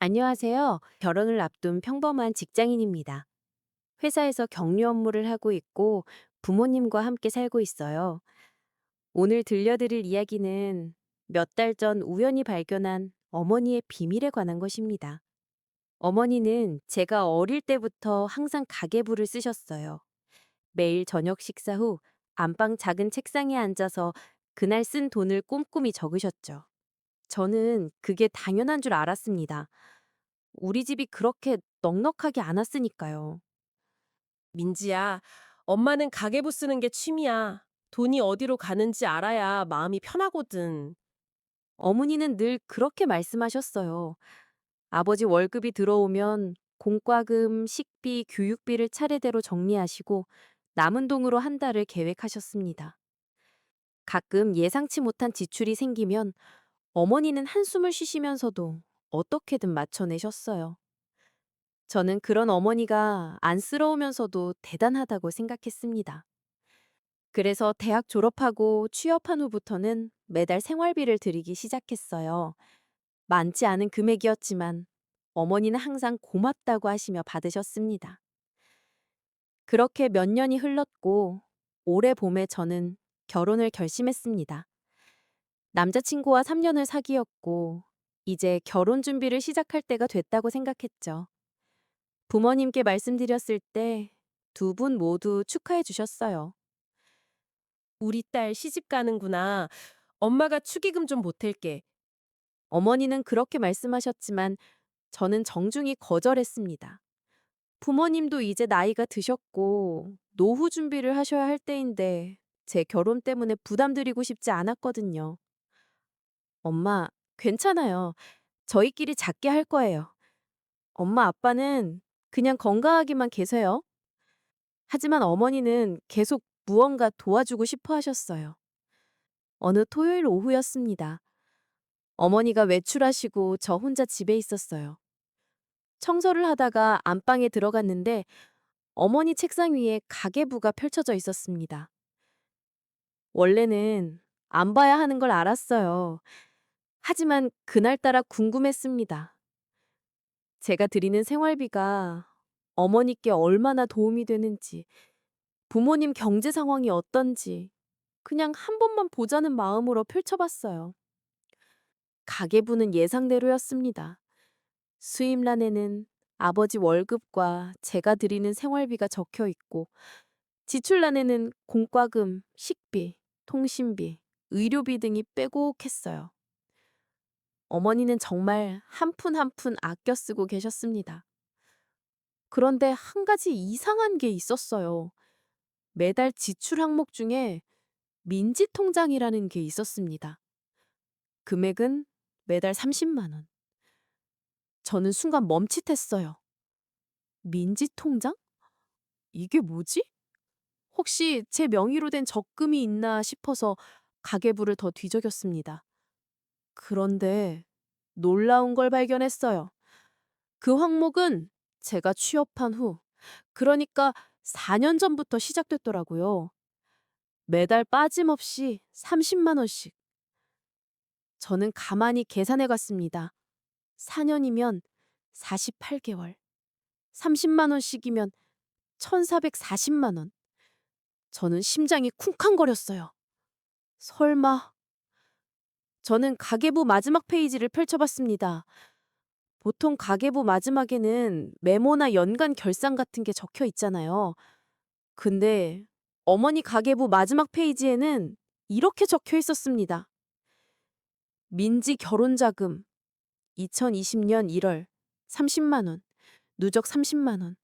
안녕하세요. 결혼을 앞둔 평범한 직장인입니다. 회사에서 격리 업무를 하고 있고 부모님과 함께 살고 있어요. 오늘 들려드릴 이야기는 몇 달 전 우연히 발견한 어머니의 비밀에 관한 것입니다. 어머니는 제가 어릴 때부터 항상 가계부를 쓰셨어요. 매일 저녁 식사 후 안방 작은 책상에 앉아서 그날 쓴 돈을 꼼꼼히 적으셨죠. 저는 그게 당연한 줄 알았습니다. 우리 집이 그렇게 넉넉하게 않았으니까요. 민지야, 엄마는 가계부 쓰는 게 취미야. 돈이 어디로 가는지 알아야 마음이 편하거든. 어머니는 늘 그렇게 말씀하셨어요. 아버지 월급이 들어오면 공과금, 식비, 교육비를 차례대로 정리하시고 남은 돈으로 한 달을 계획하셨습니다. 가끔 예상치 못한 지출이 생기면 어머니는 한숨을 쉬시면서도 어떻게든 맞춰내셨어요. 저는 그런 어머니가 안쓰러우면서도 대단하다고 생각했습니다. 그래서 대학 졸업하고 취업한 후부터는 매달 생활비를 드리기 시작했어요. 많지 않은 금액이었지만 어머니는 항상 고맙다고 하시며 받으셨습니다. 그렇게 몇 년이 흘렀고 올해 봄에 저는 결혼을 결심했습니다. 남자친구와 3년을 사귀었고 이제 결혼 준비를 시작할 때가 됐다고 생각했죠. 부모님께 말씀드렸을 때 두 분 모두 축하해 주셨어요. 우리 딸 시집 가는구나. 엄마가 축의금 좀 보탤게. 어머니는 그렇게 말씀하셨지만 저는 정중히 거절했습니다. 부모님도 이제 나이가 드셨고 노후 준비를 하셔야 할 때인데 제 결혼 때문에 부담드리고 싶지 않았거든요. 엄마, 괜찮아요. 저희끼리 작게 할 거예요. 엄마, 아빠는 그냥 건강하게만 계세요. 하지만 어머니는 계속 무언가 도와주고 싶어 하셨어요. 어느 토요일 오후였습니다. 어머니가 외출하시고 저 혼자 집에 있었어요. 청소를 하다가 안방에 들어갔는데 어머니 책상 위에 가계부가 펼쳐져 있었습니다. 원래는 안 봐야 하는 걸 알았어요. 하지만 그날따라 궁금했습니다. 제가 드리는 생활비가 어머니께 얼마나 도움이 되는지, 부모님 경제 상황이 어떤지, 그냥 한 번만 보자는 마음으로 펼쳐봤어요. 가계부는 예상대로였습니다. 수입란에는 아버지 월급과 제가 드리는 생활비가 적혀 있고, 지출란에는 공과금, 식비, 통신비, 의료비 등이 빼곡했어요. 어머니는 정말 한 푼 한 푼 아껴 쓰고 계셨습니다. 그런데 한 가지 이상한 게 있었어요. 매달 지출 항목 중에 민지 통장이라는 게 있었습니다. 금액은 매달 30만 원. 저는 순간 멈칫했어요. 민지 통장? 이게 뭐지? 혹시 제 명의로 된 적금이 있나 싶어서 가계부를 더 뒤적였습니다. 그런데 놀라운 걸 발견했어요. 그 항목은 제가 취업한 후, 그러니까 4년 전부터 시작됐더라고요. 매달 빠짐없이 30만 원씩. 저는 가만히 계산해 갔습니다. 4년이면 48개월. 30만 원씩이면 1,440만 원. 저는 심장이 쿵쾅거렸어요. 설마. 저는 가계부 마지막 페이지를 펼쳐봤습니다. 보통 가계부 마지막에는 메모나 연간 결산 같은 게 적혀 있잖아요. 근데 어머니 가계부 마지막 페이지에는 이렇게 적혀 있었습니다. 민지 결혼자금 2020년 1월 30만 원, 누적 30만 원.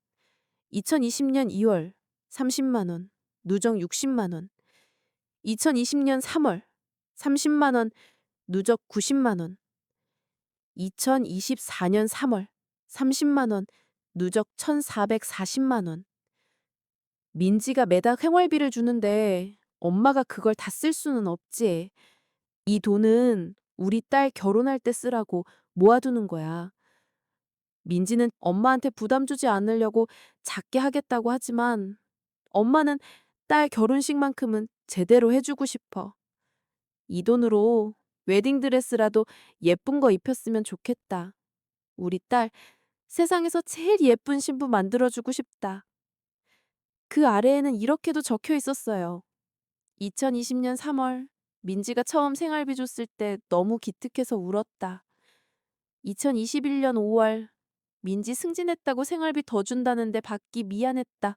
2020년 2월 30만 원, 누적 60만 원. 2020년 3월 30만 원, 누적 90만 원. 2024년 3월 30만 원, 누적 1,440만 원. 민지가 매달 생활비를 주는데 엄마가 그걸 다 쓸 수는 없지. 이 돈은 우리 딸 결혼할 때 쓰라고 모아두는 거야. 민지는 엄마한테 부담 주지 않으려고 작게 하겠다고 하지만 엄마는 딸 결혼식만큼은 제대로 해주고 싶어. 이 돈으로 웨딩드레스라도 예쁜 거 입혔으면 좋겠다. 우리 딸 세상에서 제일 예쁜 신부 만들어주고 싶다. 그 아래에는 이렇게도 적혀 있었어요. 2020년 3월 민지가 처음 생활비 줬을 때 너무 기특해서 울었다. 2021년 5월 민지 승진했다고 생활비 더 준다는데 받기 미안했다.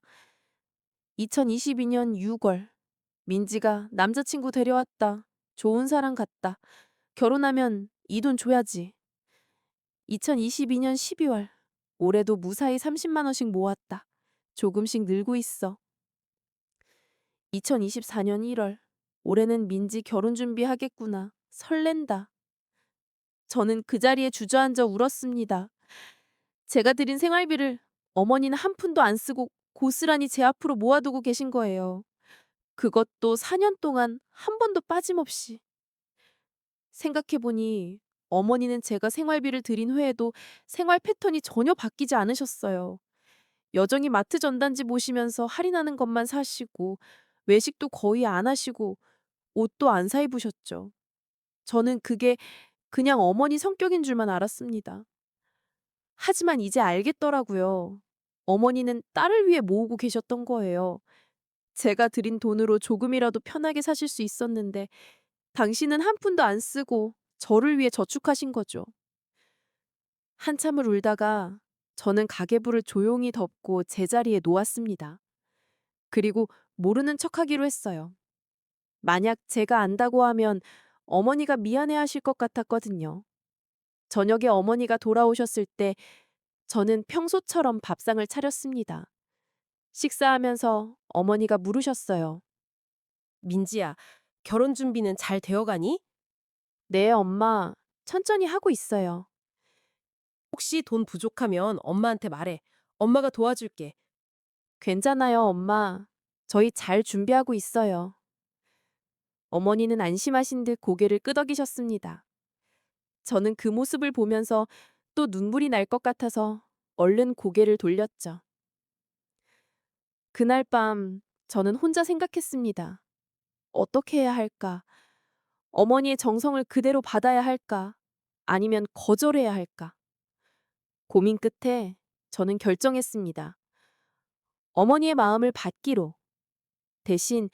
2022년 6월 민지가 남자친구 데려왔다. 좋은 사람 같다. 결혼하면 이 돈 줘야지. 2022년 12월 올해도 무사히 30만 원씩 모았다. 조금씩 늘고 있어. 2024년 1월 올해는 민지 결혼 준비하겠구나. 설렌다. 저는 그 자리에 주저앉아 울었습니다. 제가 드린 생활비를 어머니는 한 푼도 안 쓰고 고스란히 제 앞으로 모아두고 계신 거예요. 그것도 4년 동안 한 번도 빠짐없이. 생각해보니 어머니는 제가 생활비를 드린 후에도 생활 패턴이 전혀 바뀌지 않으셨어요. 여전히 마트 전단지 보시면서 할인하는 것만 사시고 외식도 거의 안 하시고 옷도 안 사 입으셨죠. 저는 그게 그냥 어머니 성격인 줄만 알았습니다. 하지만 이제 알겠더라고요. 어머니는 딸을 위해 모으고 계셨던 거예요. 제가 드린 돈으로 조금이라도 편하게 사실 수 있었는데 당신은 한 푼도 안 쓰고 저를 위해 저축하신 거죠. 한참을 울다가 저는 가계부를 조용히 덮고 제자리에 놓았습니다. 그리고 모르는 척하기로 했어요. 만약 제가 안다고 하면 어머니가 미안해 하실 것 같았거든요. 저녁에 어머니가 돌아오셨을 때 저는 평소처럼 밥상을 차렸습니다. 식사하면서 어머니가 물으셨어요. 민지야, 결혼 준비는 잘 되어가니? 네, 엄마. 천천히 하고 있어요. 혹시 돈 부족하면 엄마한테 말해. 엄마가 도와줄게. 괜찮아요, 엄마. 저희 잘 준비하고 있어요. 어머니는 안심하신 듯 고개를 끄덕이셨습니다. 저는 그 모습을 보면서 또 눈물이 날 것 같아서 얼른 고개를 돌렸죠. 그날 밤 저는 혼자 생각했습니다. 어떻게 해야 할까? 어머니의 정성을 그대로 받아야 할까? 아니면 거절해야 할까? 고민 끝에 저는 결정했습니다. 어머니의 마음을 받기로. 대신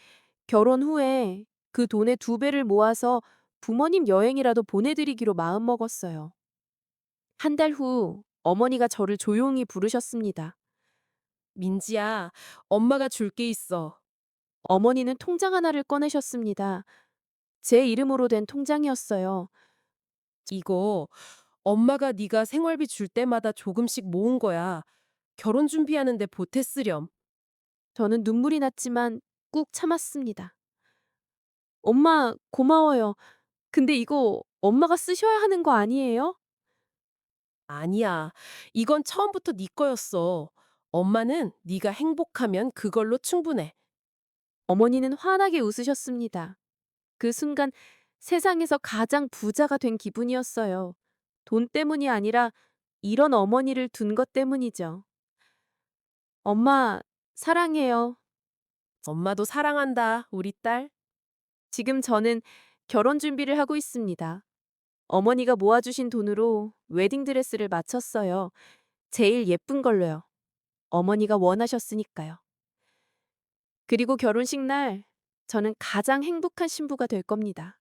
결혼 후에 그 돈의 2배를 모아서 부모님 여행이라도 보내드리기로 마음먹었어요. 한 달 후 어머니가 저를 조용히 부르셨습니다. 민지야, 엄마가 줄 게 있어. 어머니는 통장 하나를 꺼내셨습니다. 제 이름으로 된 통장이었어요. 이거 엄마가 네가 생활비 줄 때마다 조금씩 모은 거야. 결혼 준비하는데 보태 쓰렴. 저는 눈물이 났지만 꾹 참았습니다. 엄마, 고마워요. 근데 이거 엄마가 쓰셔야 하는 거 아니에요? 아니야. 이건 처음부터 네 거였어. 엄마는 네가 행복하면 그걸로 충분해. 어머니는 환하게 웃으셨습니다. 그 순간 세상에서 가장 부자가 된 기분이었어요. 돈 때문이 아니라 이런 어머니를 둔 것 때문이죠. 엄마, 사랑해요. 엄마도 사랑한다, 우리 딸. 지금 저는 결혼 준비를 하고 있습니다. 어머니가 모아주신 돈으로 웨딩드레스를 맞췄어요. 제일 예쁜 걸로요. 어머니가 원하셨으니까요. 그리고 결혼식 날 저는 가장 행복한 신부가 될 겁니다.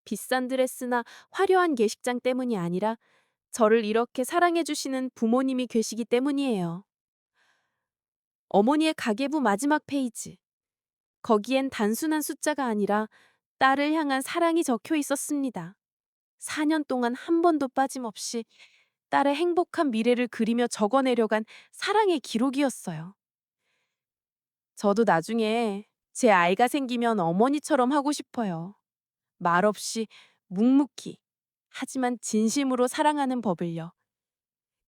비싼 드레스나 화려한 예식장 때문이 아니라 저를 이렇게 사랑해주시는 부모님이 계시기 때문이에요. 어머니의 가계부 마지막 페이지. 거기엔 단순한 숫자가 아니라 딸을 향한 사랑이 적혀 있었습니다. 4년 동안 한 번도 빠짐없이 딸의 행복한 미래를 그리며 적어내려간 사랑의 기록이었어요. 저도 나중에 제 아이가 생기면 어머니처럼 하고 싶어요. 말없이 묵묵히, 하지만 진심으로 사랑하는 법을요.